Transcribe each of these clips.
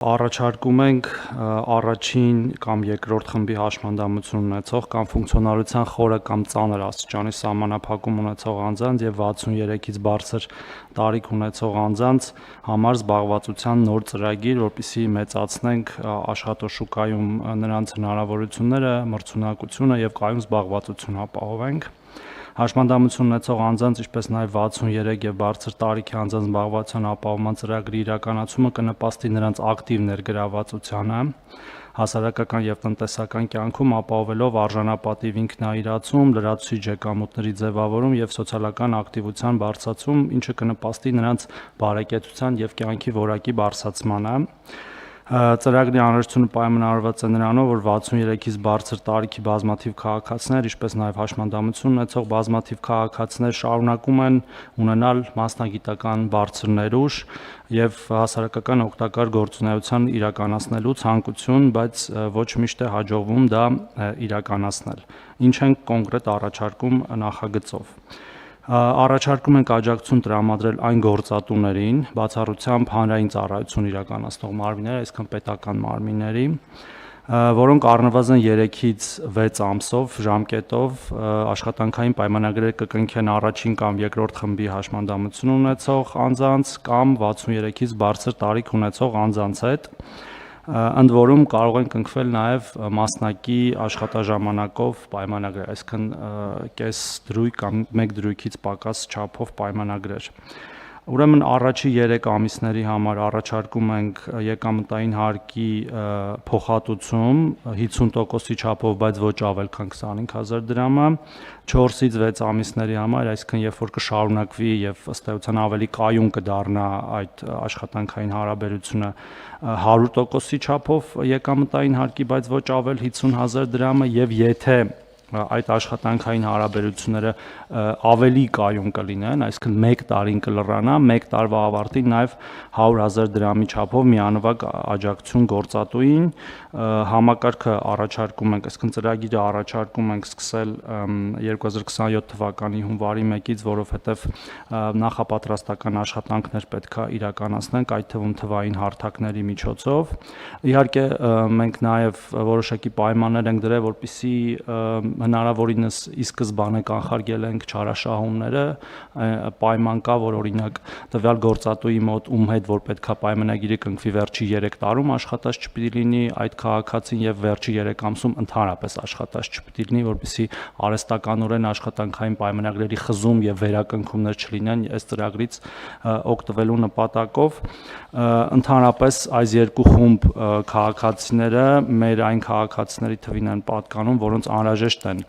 Առաջարկում ենք առաջին կամ երկրորդ խմբի հաշմանդամություն ունեցող կամ ֆունկցիոնալության խորը կամ ծանր աստիճանի սահմանափակում ունեցող անձանց եւ 63-ից բարձր տարիք ունեցող անձանց համար զբաղվածության նոր ծրագիր, որպեսզի մեծացնենք աշխատաշուկայում նրանց հնարավորությունները, մրցունակությունը եւ կայուն զբաղվածություն ապահովենք։ Հաշմանդամություն ունեցող անձանց, ինչպես նաև 63 եւ բարձր տարիքի անձանց զբաղվածության ապահովման ծրագրի իրականացումը կնպաստի նրանց ակտիվ ներգրավվածությանը հասարակական եւ տնտեսական կյանքում, ապահովելով արժանապատիվ ինքնաիրացում, լրացուցիչ եկամուտների ձևավորում եւ սոցիալական ակտիվության բարձրացում, ինչը կնպաստի նրանց բարեկեցության եւ կյանքի որակի բարձրացմանը։ Ծրագրի անհրաժեշտությունը պայմանավորված է նրանով, որ 63-ից բարձր տարիքի բազմաթիվ քաղաքացիներ, ինչպես նաև հաշմանդամություն ունեցող բազմաթիվ քաղաքացիներ շարունակում են ունենալ մասնագիտական բարձր ներուժ եւ հասարակական օգտակար գործունեություն իրականացնելու ցանկություն, բայց ոչ միշտ է հաջողվում դա իրականացնել։ Ինչ են կոնկրետ առաջարկում նախագծով։ Առաջարկում ենք աջակցություն տրամադրել այն գործատուներին, բացառությամբ հանրային ծառայություն իրականացնող մարմինների, այսինքն պետական մարմինների, որոնք առնվազն 3-ից 6 ամսով ժամկետով աշխատանքային պայմանագրեր կկնքեն առաջին կամ երկրորդ խմբի հաշմանդամություն ունեցող անձանց կամ 63-ից բարձր տարիք ունեցող անձանց հետ, ընդ որում կարող են կնքվել նաև մասնակի աշխատաժամանակով պայմանագրեր, այսինքն կես դրույք կամ 1 դրույքից պակաս չափով պայմանագրեր։ Ուրեմն առաջի 3 ամիսների համար առաջարկում ենք եկամտային հարկի փոխհատուցում 50%-ի չափով, բայց ոչ ավել քան 25000 դրամը, 4-ից 6 ամիսների համար, այսինքն երբ որ կշարունակվի եւ ըստ էության ավելի կայուն կդառնա այդ աշխատանքային հարաբերությունը 100%-ի չափով եկամտային հարկի, բայց ոչ ավել 50000 դրամը եւ եթե այդ աշխատանքային հարաբերությունները ավելի կայուն կլինեն, այսինքն 1 տարին կլրանա, 1 տարվա ավարտին նաև 100,000 դրամի չափով միանվագ աջակցություն գործատուին, համակարգը առաջարկում ենք, այսինքն ծրագիրը առաջարկում ենք սկսել 2027 թվականի հունվարի 1-ից, որովհետև նախապատրաստական աշխատանքներ պետք է իրականացնենք, այդ թվում թվային հարթակների միջոցով։ Իհարկե մենք նաև որոշակի պայմաններ ենք դրել, որպեսզի հնարավորինս ի սկզբանե կանխարգել ենք չարաշահումները, պայման կա, որ օրինակ տվյալ գործատուի մոտ ում հետ որ պետքա պայմանագիրը կնքվի վերջի 3 տարում աշխատած չպիտի լինի այդ քաղաքացին եւ վերջի 3 ամսում ընդհանրապես աշխատած չպիտի լինի, որպեսզի արհեստականորեն աշխատանքային պայմանագրերի խզում եւ վերակնքումներ չլինեն այս ծրագրից օգտվելու նպատակով։ Ընդհանրապես այս երկու խումբ քաղաքացիները մեր այն քաղաքացիների թվին են պատկանում, որոնց անհրաժեշտ են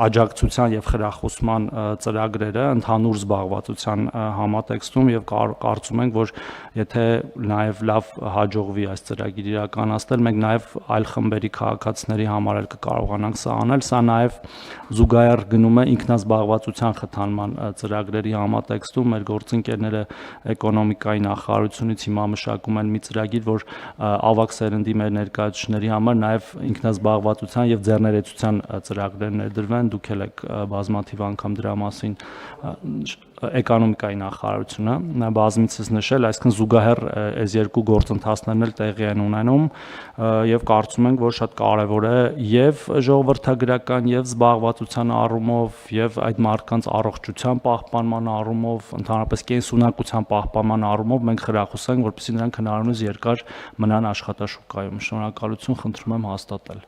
աջակցության եւ խրախուսման ծրագրերը ընդհանուր զբաղվածության համատեքստում եւ կարծում ենք, որ եթե նաեւ լավ հաջողվի այս ծրագիրը իրականացնել, մենք նաեւ այլ խմբերի քաղաքացիների համար էլ կկարողանանք սա անել, սա նաեւ զուգահեռ գնում է ինքնազբաղվածության խթանման ծրագրերի համատեքստում, մեր գործընկերները էկոնոմիկայի նախարարությունից հիմա մշակում են մի ծրագիր, որ ավագ սերնդի մեր ներկայացուցիչների համար նաեւ ինքնազբաղվածության եւ ձեռներեցության ծրագրեր ներդրվեն, դուք էլ եք բազմաթիվ անգամ դրա մասին էկոնոմիկայի նախարարությունը բազմիցս նշել, այսինքն զուգահեռ այս երկու գործընթացներն էլ տեղի են ունենում եւ կարծում ենք, որ շատ կարեւոր է եւ ժողովրդագրական եւ զբաղվածության առումով եւ այդ մարդկանց առողջության պահպանման առումով, ընդհանրապես կենսունակության պահպանման առումով մենք խրախուսենք, որպեսզի նրանք հնարավորինս երկար մնան աշխատաշուկայում։ Շնորհակալություն, խնդրում եմ հաստատել։